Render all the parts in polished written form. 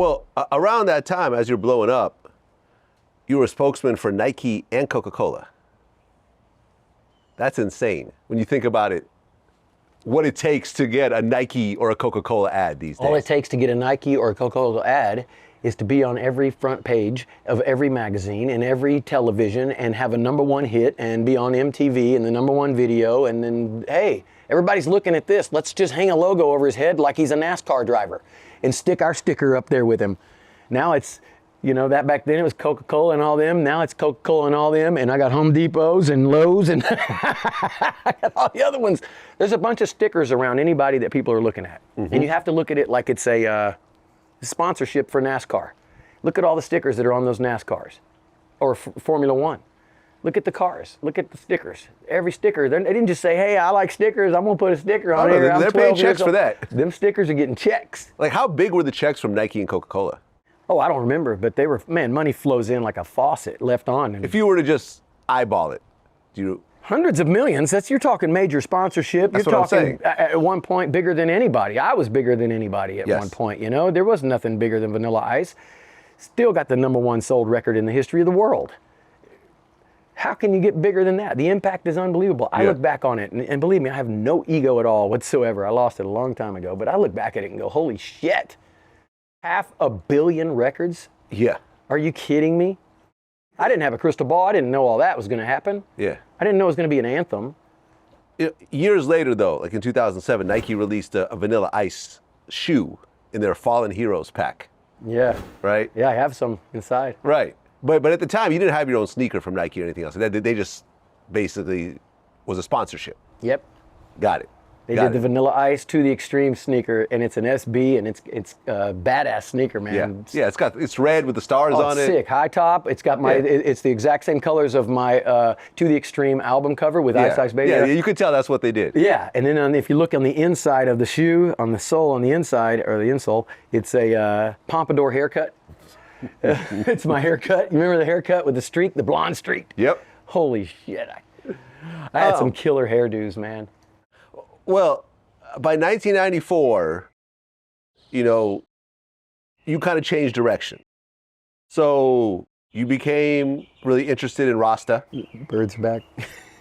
Well, around that time, as you're blowing up, you were a spokesman for Nike and Coca-Cola. That's insane when you think about it. What it takes to get a Nike or a Coca-Cola ad these days. All it takes to get a Nike or a Coca-Cola ad is to be on every front page of every magazine and every television and have a #1 hit and be on MTV and the #1 video, and then, hey, everybody's looking at this. Let's just hang a logo over his head like he's a NASCAR driver and stick our sticker up there with him. Now it's, that back then it was Coca-Cola and all them. Now it's Coca-Cola and all them, and I got Home Depots and Lowe's and I got all the other ones. There's a bunch of stickers around anybody that people are looking at. And you have to look at it like it's a sponsorship for NASCAR. Look at all the stickers that are on those NASCARs or Formula One. Look at the cars. Look at the stickers. Every sticker. They didn't just say, hey, I like stickers. I'm going to put a sticker on here. They're paying checks for that. Them stickers are getting checks. Like, how big were the checks from Nike and Coca-Cola? Oh, I don't remember, but they were, man, money flows in like a faucet left on. If you were to just eyeball it, hundreds of millions. You're talking major sponsorship. That's you're what talking I'm saying. At one point bigger than anybody. I was bigger than anybody at one point. There was nothing bigger than Vanilla Ice. Still got the #1 sold record in the history of the world. How can you get bigger than that? The impact is unbelievable. I look back on it, and believe me, I have no ego at all whatsoever. I lost it a long time ago, but I look back at it and go, holy shit. 500 million records? Yeah. Are you kidding me? I didn't have a crystal ball. I didn't know all that was going to happen. Yeah. I didn't know it was going to be an anthem. Years later, though, like in 2007, Nike released a Vanilla Ice shoe in their Fallen Heroes pack. Yeah. Right? Yeah, I have some inside. Right. But at the time, you didn't have your own sneaker from Nike or anything else. They just basically was a sponsorship. Yep. Got it. They did the Vanilla Ice to the Extreme sneaker, and it's an SB, and it's a badass sneaker, man. Yeah, it's red with the stars on it. Sick. High top. It's got it's the exact same colors of my To the Extreme album cover with Ice Ice Baby. Yeah, you could tell that's what they did. Yeah, and then if you look on the inside of the shoe, on the sole on the inside, or the insole, it's a pompadour haircut. It's my haircut. You remember the haircut with the streak, the blonde streak? Yep. Holy shit. I had some killer hairdos, man. Well, by 1994, you kind of changed direction. So you became really interested in Rasta. Birds back.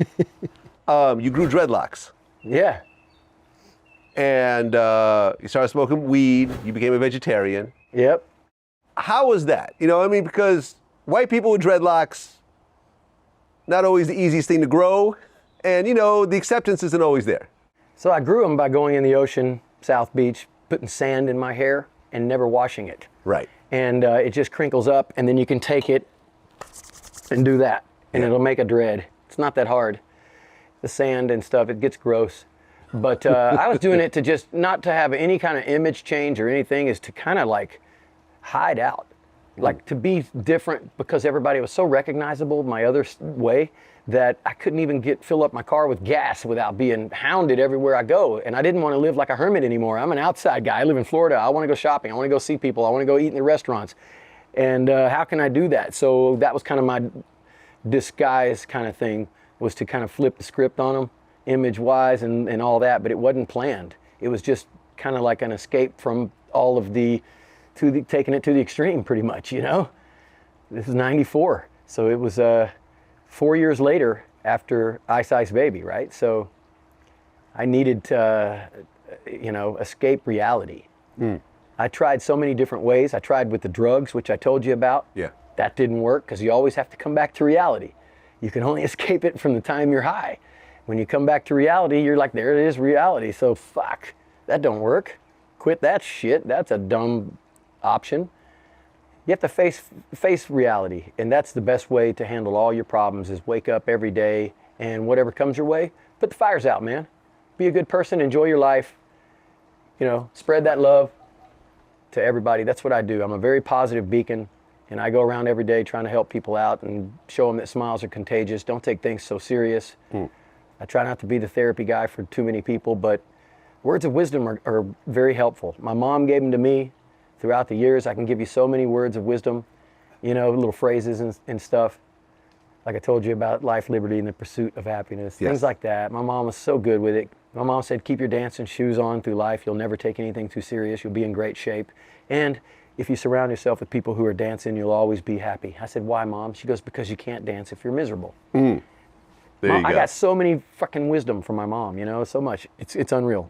You grew dreadlocks. Yeah. And you started smoking weed. You became a vegetarian. Yep. How was that? Because white people with dreadlocks, not always the easiest thing to grow. And, the acceptance isn't always there. So I grew them by going in the ocean, South Beach, putting sand in my hair and never washing it. Right. And it just crinkles up, and then you can take it and do that, and it'll make a dread. It's not that hard. The sand and stuff, it gets gross. But I was doing it to just not to have any kind of image change or anything, is to kind of like hide out. Like to be different, because everybody was so recognizable my other way that I couldn't even fill up my car with gas without being hounded everywhere I go. And I didn't want to live like a hermit anymore. I'm an outside guy. I live in Florida. I want to go shopping. I want to go see people. I want to go eat in the restaurants. And how can I do that? So that was kind of my disguise kind of thing, was to kind of flip the script on them, image-wise and all that. But it wasn't planned. It was just kind of like an escape from all of taking it to the extreme, pretty much, This is 94. So it was 4 years later after Ice Ice Baby, right? So I needed to, escape reality. I tried so many different ways. I tried with the drugs, which I told you about. Yeah. That didn't work, because you always have to come back to reality. You can only escape it from the time you're high. When you come back to reality, you're like, there it is, reality. So fuck, that don't work. Quit that shit. That's a dumb option. You have to face reality, and that's the best way to handle all your problems, is wake up every day, and whatever comes your way, put the fires out, man. Be a good person, enjoy your life, spread that love to everybody. That's what I do. I'm a very positive beacon, and I go around every day trying to help people out and show them that smiles are contagious. Don't take things so serious. I try not to be the therapy guy for too many people, but words of wisdom are very helpful. My mom gave them to me. Throughout the years, I can give you so many words of wisdom, little phrases and stuff. Like I told you about life, liberty, and the pursuit of happiness, things like that. My mom was so good with it. My mom said, keep your dancing shoes on through life. You'll never take anything too serious. You'll be in great shape. And if you surround yourself with people who are dancing, you'll always be happy. I said, why, Mom? She goes, because you can't dance if you're miserable. There Mom, you go. I got so many fucking wisdom from my mom, you know, so much. It's unreal.